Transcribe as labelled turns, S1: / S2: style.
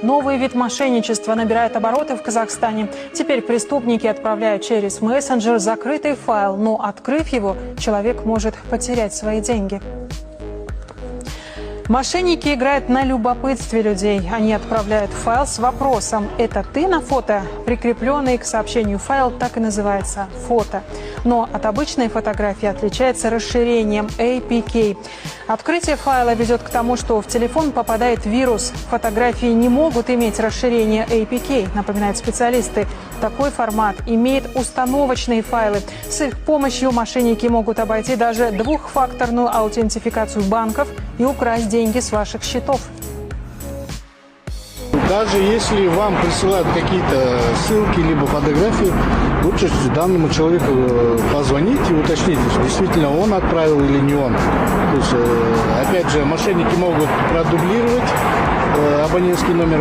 S1: Новый вид мошенничества набирает обороты в Казахстане. Теперь преступники отправляют через мессенджер закрытый файл, но, открыв его, человек может потерять свои деньги. Мошенники играют на любопытстве людей. Они отправляют файл с вопросом «Это ты на фото?». Прикрепленный к сообщению файл так и называется «Фото». Но от обычной фотографии отличается расширением APK. Открытие файла ведет к тому, что в телефон попадает вирус. Фотографии не могут иметь расширение APK, напоминают специалисты. Такой формат имеет установочные файлы. С их помощью мошенники могут обойти даже двухфакторную аутентификацию банков и украсть деньги с ваших счетов.
S2: Даже если вам присылают какие-то ссылки либо фотографии, лучше данному человеку позвонить и уточнить, действительно он отправил или не он. То есть, опять же, мошенники могут продублировать абонентский номер.